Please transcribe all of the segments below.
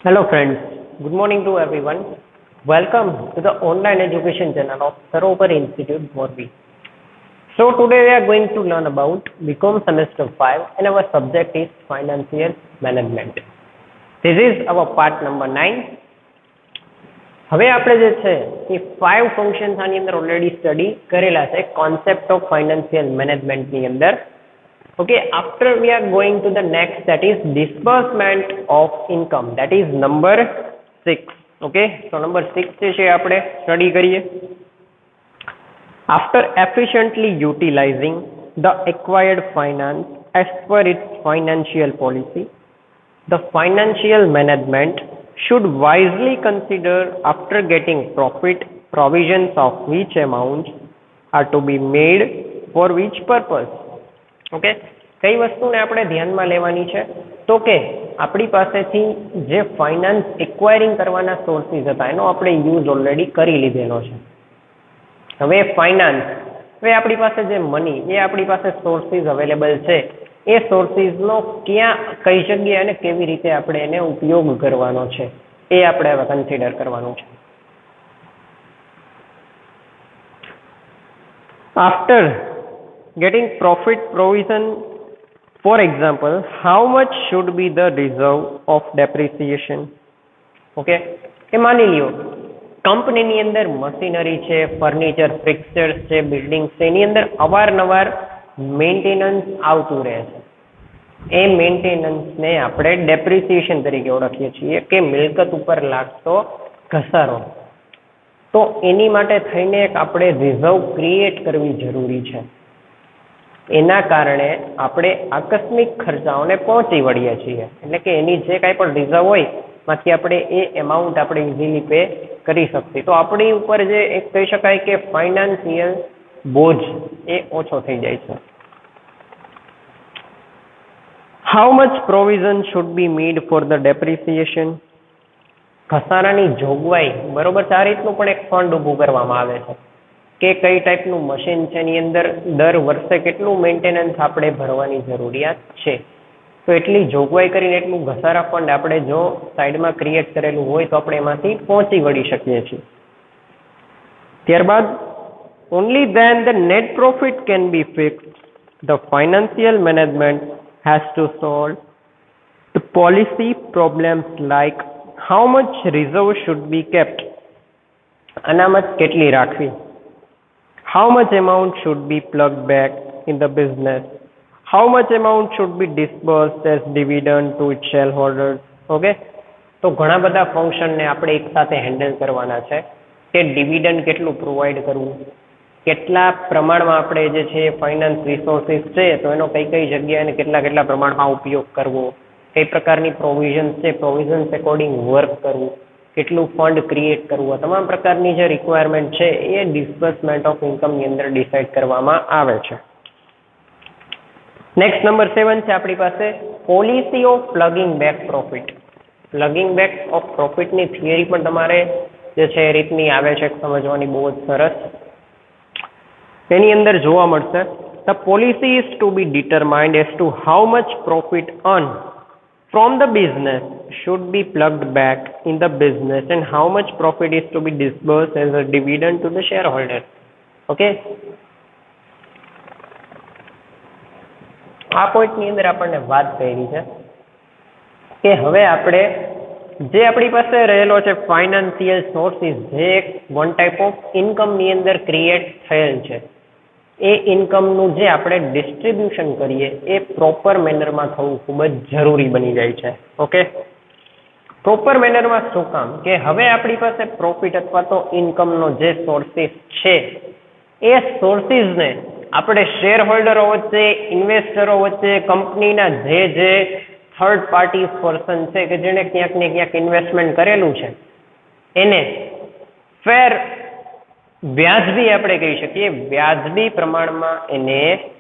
Hello friends, good morning to everyone. Welcome to the online education channel of Sarovar Institute, Morbi. So today we are going to learn about BCom semester 5 and our subject is financial management. This is our part number 9. હવે આપણે જે છે એ 5 functions આની અંદર already study કરેલા છે concept of financial management ની અંદર. Okay, after we are going to the next, that is disbursement of income, that is number 6. Okay, so number 6 જે છે આપણે સ્ટડી કરીએ. After efficiently utilizing the acquired finance as per its financial policy, the financial management should wisely consider, after getting profit, provisions of which amounts are to be made for which purpose. Okay, કઈ વસ્તુને આપણે ધ્યાનમાં લેવાની છે તો કે આપણી પાસેથી જે ફાઇનાન્સ એક્વાયરિંગ કરવાના સોર્સિસ હતા એનો આપણે યુઝ ઓલરેડી કરી લીધેલો છે. હવે ફાઇનાન્સ, હવે આપણી પાસે જે મની, એ આપણી પાસે સોર્સિસ અવેલેબલ છે, એ સોર્સિસનો ક્યાં, કઈ જગ્યાએ અને કેવી રીતે આપણે એને ઉપયોગ કરવાનો છે એ આપણે હવે કન્સિડર કરવાનું છે. After getting profit provision, for example, how much should be the reserve of depreciation? Okay, કે માની લ્યો કંપનીની અંદર મશીનરી છે, ફર્નિચર, ફિક્સચર્સ છે, બિલ્ડિંગ છે, એની અંદર અવારનવાર મેન્ટેનન્સ આવતું રહે છે. એ મેન્ટેનન્સને આપણે ડેપ્રિસિએશન તરીકે ઓળખીએ છીએ કે મિલકત ઉપર લાગતો ઘસારો. તો એની માટે થઈને એક આપણે રિઝર્વ ક્રિએટ કરવી જરૂરી છે. એના કારણે આપણે આકસ્મિક ખર્ચાઓને પહોંચી વળીએ છીએ, એટલે કે એની જે કાંઈ પણ રિઝર્વ હોય માંથી આપણે એ એમાઉન્ટ આપણે ઇઝીલી પે કરી શકીએ. તો આપણી ઉપર જે એક કહી શકાય કે ફાઇનાન્શિયલ બોજ એ ઓછો થઈ જાય છે. How much provision should be made for the depreciation? ઘસારાની જોગવાઈ, બરોબર છે, આ રીતનું પણ એક ફંડ ઊભું કરવામાં આવે છે કે કઈ ટાઈપનું મશીન છે, એની અંદર દર વર્ષે કેટલું મેન્ટેનન્સ આપણે ભરવાની જરૂરિયાત છે. તો એટલી જોગવાઈ કરીને એટલું ઘસારા ફંડ આપણે જો સાઈડમાં ક્રિએટ કરેલું હોય તો આપણે એમાંથી પહોંચી વળી શકીએ છીએ. ત્યારબાદ only then the net profit can be fixed. The financial management has to solve the policy problems like how much reserve should be kept, અનામત કેટલી રાખવી, how much amount should be plugged back in the business, how much amount should be disbursed as dividend to its shareholders. Okay, તો ઘણા બધા ફંક્શનને આપણે એક સાથે હેન્ડલ કરવાના છે કે ડિવિડન્ડ કેટલું પ્રોવાઈડ કરવું, કેટલા પ્રમાણમાં આપણે જે છે ફાઇનાન્સ રિસોર્સિસ છે તો એનો કઈ કઈ જગ્યાએ અને કેટલા કેટલા પ્રમાણમાં ઉપયોગ કરવો, કઈ પ્રકારની પ્રોવિઝન્સ છે, પ્રોવિઝન્સ એકોર્ડિંગ વર્ક કરવું, કેટલું ફંડ ક્રિએટ કરવું, તમામ પ્રકારની જે રિક્વાયરમેન્ટ છે એ ડિસ્બર્સમેન્ટ ઓફ ઇન્કમની અંદર ડિસાઇડ કરવામાં આવે છે. નેક્સ્ટ નંબર 7 છે આપણી પાસે policy of plugging back profit. Plugging back of પ્રોફિટની થિયરી પણ તમારે જે છે એ રીતની આવે છે, સમજવાની બહુ જ સરસ. એની અંદર જોવા મળશે the policy is to be determined as to how much profit earn from the business should be plugged back in the business and how much profit is to be disbursed as a dividend to the shareholder. Okay, આ પોઈન્ટની અંદર આપણને વાત કરી છે કે હવે આપણે જે આપણી પાસે રહેલો છે ફાઇનાન્શિયલ સોર્સિસ, જે વન ટાઈપ ઓફ ઇન્કમની અંદર ક્રિએટ થયેલ છે, એ ઇન્કમનું જે આપણે ડિસ્ટ્રીબ્યુશન કરીએ એ પ્રોપર મેનરમાં થવું ખૂબ જ જરૂરી બની જાય છે. ઓકે, પ્રોપર મેનરમાં શું કામ કે હવે આપણી પાસે પ્રોફિટ અથવા તો ઇન્કમનો જે સોર્સિસ છે એ સોર્સિસને આપણે શેર હોલ્ડરો વચ્ચે, ઇન્વેસ્ટરો વચ્ચે, કંપનીના જે થર્ડ પાર્ટી પર્સન છે કે જેણે ક્યાંક ને ક્યાંક ઇન્વેસ્ટમેન્ટ કરેલું છે એને ફેર, વ્યાજબી આપણે કહી શકીએ, વ્યાજબી પ્રમાણમાં એને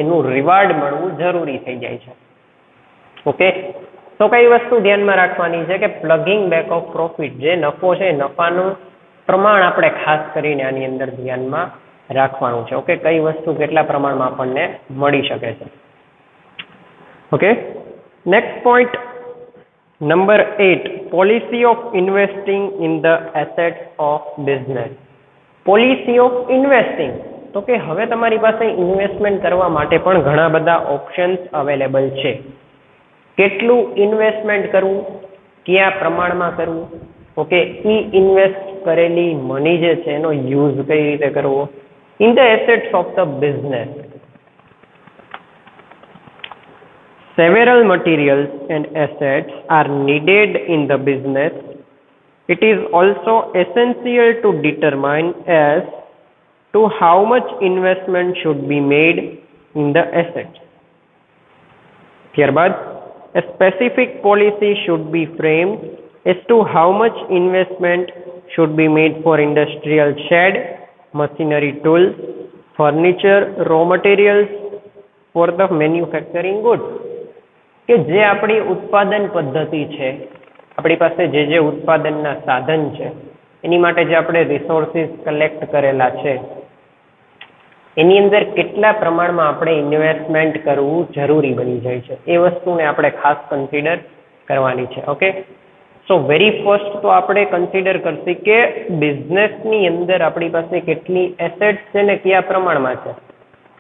એનું રિવાર્ડ મળવું જરૂરી થઈ જાય છે. ઓકે, તો કઈ વસ્તુ ધ્યાનમાં રાખવાની છે કે પ્લગિંગ બેક ઓફ પ્રોફિટ, જે નફો છે નફાનું પ્રમાણ આપણે ખાસ કરીને આની અંદર ધ્યાનમાં રાખવાનું છે. ઓકે, કઈ વસ્તુ કેટલા પ્રમાણમાં આપણને મળી શકે છે. Okay, next point number 8 policy of investing in the assets of business. Policy of investing, તો કે હવે તમારી પાસે ઇન્વેસ્ટમેન્ટ કરવા માટે પણ ઘણા બધા ઓપ્શન્સ અવેલેબલ છે. કેટલું ઇન્વેસ્ટમેન્ટ કરવું, કયા પ્રમાણમાં કરવું, ઓકે, ઇન્વેસ્ટ કરેલી મની જે છે એનો યુઝ કઈ રીતે કરવો, in the assets of the business. Several materials and assets are needed in the business. It is also essential to determine as to how much investment should be made in the assets. ત્યારબાદ a specific policy should be framed as to how much investment should be made for industrial shed, machinery tools, furniture, raw materials for the manufacturing goods. કે જે આપણી ઉત્પાદન પદ્ધતિ છે, આપણી પાસે જે ઉત્પાદનના સાધન છે એની માટે જે આપણે રિસોર્સિસ કલેક્ટ કરેલા છે એની અંદર કેટલા પ્રમાણમાં આપણે ઇન્વેસ્ટમેન્ટ કરવું જરૂરી બની જાય છે એ વસ્તુને આપણે ખાસ કન્સિડર કરવાની છે. ઓકે, સો વેરી ફર્સ્ટ તો આપણે કન્સિડર કરશી કે બિઝનેસની અંદર આપણી પાસે કેટલી એસેટ્સ છે ને કયા પ્રમાણમાં છે.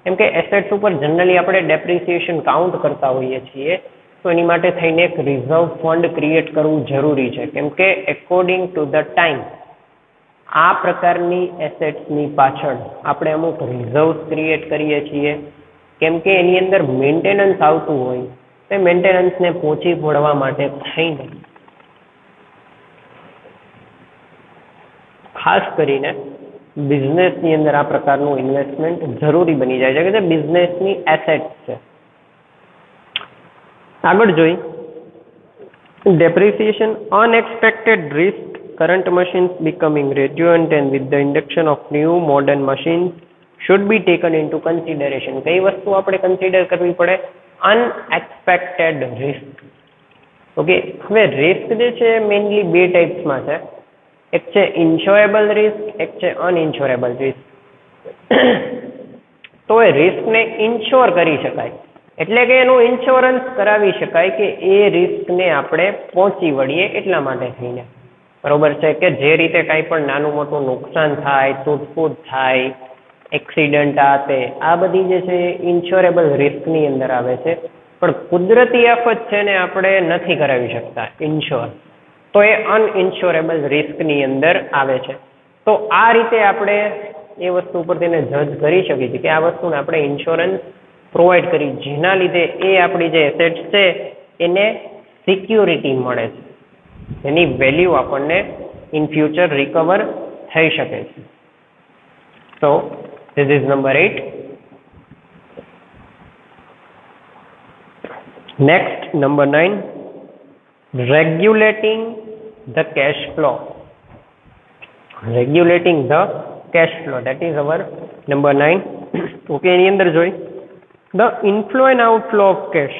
કેમ કે એસેટ્સ ઉપર જનરલી આપણે ડેપ્રિસિએશન કાઉન્ટ કરતા હોઈએ છીએ, તો એની માટે થઈને એક રિઝર્વ ફંડ ક્રિએટ કરવું જરૂરી છે. કેમ કે એકોર્ડિંગ ટુ ધ ટાઈમ આ પ્રકારની એસેટ્સની પાછળ આપણે અમુક રિઝર્વ્સ ક્રિએટ કરીએ છીએ. કેમ કે એની અંદર મેન્ટેનન્સ આવતું હોય તો મેન્ટેનન્સને પહોંચી વળવા માટે થઈને ખાસ કરીને બિઝનેસની અંદર આ પ્રકારનું ઇન્વેસ્ટમેન્ટ જરૂરી બની જાય છે કે જે બિઝનેસની એસેટ્સ છે. આગળ જોઈ depreciation, unexpected risk, current machines becoming redundant and with the induction of new modern machines should be taken into consideration. કઈ વસ્તુ આપણે કન્સિડર કરવી પડે? Unexpected risk. ઓકે, હવે રિસ્ક જે છે મેઇનલી બે ટાઈપ્સમાં છે. એક છે ઇન્શ્યોરેબલ રિસ્ક, એક છે અનઇન્શ્યોરેબલ રિસ્ક. તો એ રિસ્કને ઇન્શ્યોર કરી શકાય, એટલે કે એનું ઇન્સ્યોરન્સ કરાવી શકાય કે એ રિસ્કને આપણે પહોંચી વળીએ એટલા માટે થઈને. બરોબર છે કે જે રીતે કાંઈ પણ નાનું મોટું નુકસાન થાય, તૂટફૂટ થાય, એક્સિડન્ટ આ બધી જે છે એ ઇન્શ્યોરેબલ રિસ્કની અંદર આવે છે. પણ કુદરતી આફત છે ને આપણે નથી કરાવી શકતા ઇન્શ્યોર, તો એ અનઇન્શ્યોરેબલ રિસ્કની અંદર આવે છે. તો આ રીતે આપણે એ વસ્તુ ઉપર તેને જજ કરી શકીએ છીએ કે આ વસ્તુને આપણે ઇન્સ્યોરન્સ પ્રોવાઈડ કરી, જેના લીધે એ આપણી જે એસેટ્સ છે એને સિક્યુરિટી મળે છે, એની વેલ્યુ આપણને ઇન ફ્યુચર રિકવર થઈ શકે છે. So this is number 8. Next, number 9, regulating the cash flow. Regulating the cash flow, that is our number 9. Okay, એની અંદર જોઈ the inflow and outflow of cash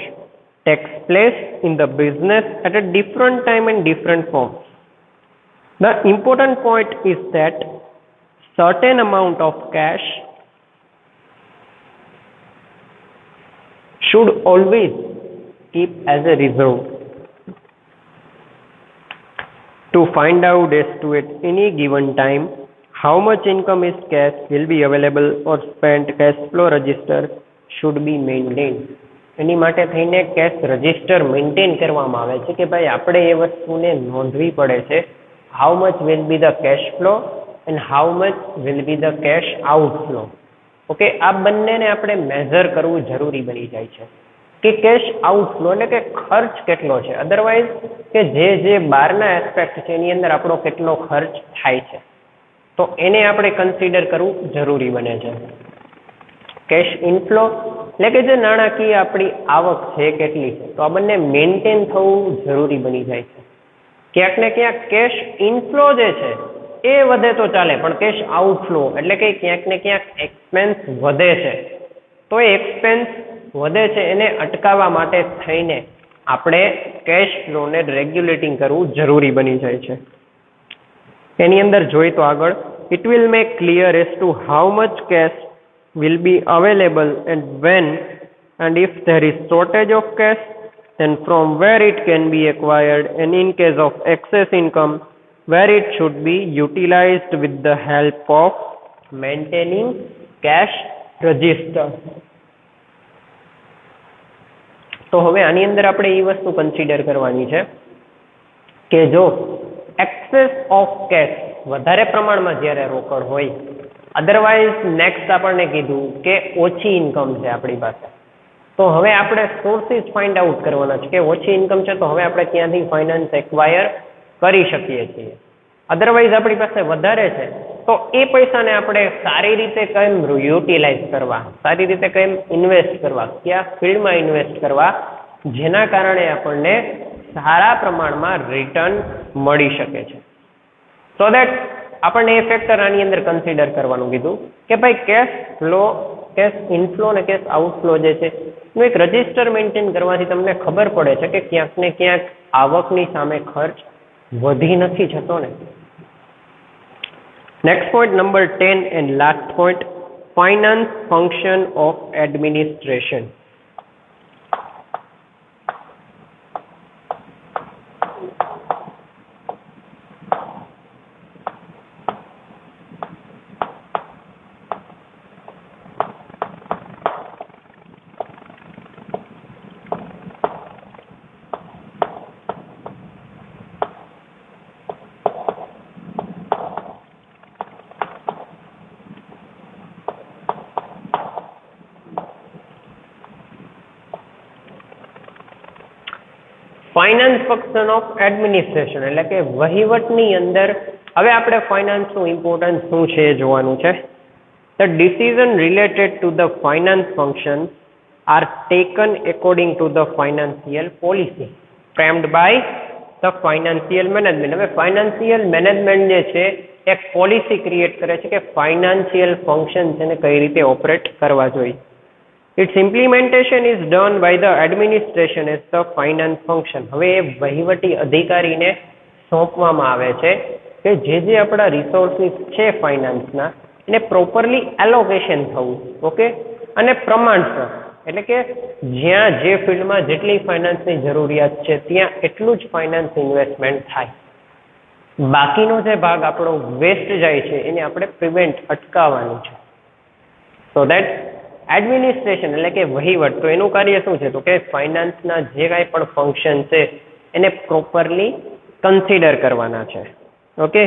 takes place in the business at a different time and different forms. The important point is that certain amount of cash should always keep as a reserve to find out as to at any given time how much income is cash will be available or spent. Cash flow register should be maintained. એની માટે થઈને cache register maintain કરવામાં આવે છે કે ભાઈ આપણે એ વસ્તુને નોંધવી પડે છે how much will be the cash flow and how much will be the cash outflow. Okay, આ બંનેને આપણે મેઝર કરવું જરૂરી બની જાય છે કે કેશ આઉટફ્લો એટલે કે ખર્ચ કેટલો છે. અધરવાઇઝ કે જે બહારના એસ્પેક્ટ છે એની અંદર આપણો કેટલો ખર્ચ થાય છે તો એને આપણે કન્સિડર કરવું જરૂરી બને છે. કેશ ઇનફ્લો એટલે કે જે નાણાકીય આપણી આવક છે કેટલી છે, તો આ બંને મેન્ટેન થવું જરૂરી બની જાય છે. ક્યાંક ને ક્યાંક કેશ ઇનફ્લો જે છે એ વધે તો ચાલે, પણ કેશ આઉટફ્લો એટલે કે ક્યાંક ને ક્યાંક એક્સપેન્સ વધે છે, તો એ એક્સપેન્સ વધે છે એને અટકાવવા માટે થઈને આપણે કેશ ફ્લોને રેગ્યુલેટિંગ કરવું જરૂરી બની જાય છે. એની અંદર જોઈએ તો આગળ it will make clear as to how much cash will be available and when, and if there is shortage of cash, and from where it can be acquired, and in case of excess income, where it should be utilized with the help of maintaining cash register. તો હવે આની અંદર આપણે એ વસ્તુ consider કરવાની છે કે જો એક્સેસ ઓફ કેશ વધારે પ્રમાણમાં જ્યારે રોકડ હોય, અધરવાઇઝ નેક્સ્ટ આપણને કીધું કે ઓછી ઇન્કમ છે આપણી પાસે, તો હવે આપણે સોર્સિસ ફાઇન્ડ આઉટ કરવાના છે કે ઓછી ઇન્કમ છે તો હવે આપણે ક્યાંથી ફાઇનાન્સ એક્વાયર કરી શકીએ છીએ. અધરવાઇઝ આપણી પાસે વધારે છે તો એ પૈસાને આપણે સારી રીતે કેમ યુટિલાઇઝ કરવા, સારી રીતે કેમ ઇન્વેસ્ટ કરવા, કયા ફિલ્ડમાં ઇન્વેસ્ટ કરવા, જેના કારણે આપણને સારા પ્રમાણમાં રિટર્ન મળી શકે છે. સો દેટ આપણને એ ફેક્ટર આની અંદર કન્સિડર કરવાનું કીધું કે ભાઈ કેશ ફ્લો, કેશ ઇનફ્લો અને કેશ આઉટફ્લો જે છે એનું એક રજિસ્ટર મેન્ટેન કરવાથી તમને ખબર પડે છે કે ક્યાંક ને ક્યાંક આવકની સામે ખર્ચ વધી નથી જતો ને. Next point number 10 and last point, finance function of administration. Finance function of administration એટલે કે વહીવટની અંદર હવે આપણે ફાઇનાન્સનું ઇમ્પોર્ટન્સ શું છે એ જોવાનું છે. The decision related to the finance function are taken according to the financial policy framed by the financial management. હવે ફાઇનાન્શિયલ મેનેજમેન્ટ જે છે એક પોલિસી ક્રિએટ કરે છે કે ફાઇનાન્શિયલ ફંક્શન છે ને કઈ રીતે ઓપરેટ કરવા જોઈએ. Its implementation is done by the administration as the finance function. હવે એ વહીવટી અધિકારીને સોંપવામાં આવે છે કે જે આપણા રિસોર્સિસ છે ફાઇનાન્સના એને પ્રોપરલી એલોકેશન થવું, ઓકે, અને પ્રમાણસર, એટલે કે જ્યાં જે ફિલ્ડમાં જેટલી ફાઇનાન્સની જરૂરિયાત છે ત્યાં એટલું જ ફાઇનાન્સ ઇન્વેસ્ટમેન્ટ થાય. બાકીનો જે ભાગ આપણો વેસ્ટ જાય છે એને આપણે પ્રિવેન્ટ, અટકાવવાનું છે. સો દેટ એડમિનિસ્ટ્રેશન એટલે કે વહીવટ, તો એનું કાર્ય શું છે તો કે ફાઇનાન્સના જે કાંઈ પણ ફંક્શન છે એને પ્રોપરલી કન્સિડર કરવાના છે. Okay,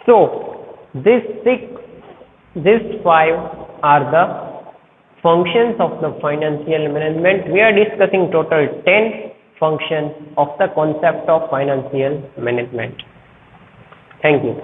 so these 5 are the functions of the financial management. We are discussing total 10 functions of the concept of financial management. Thank you.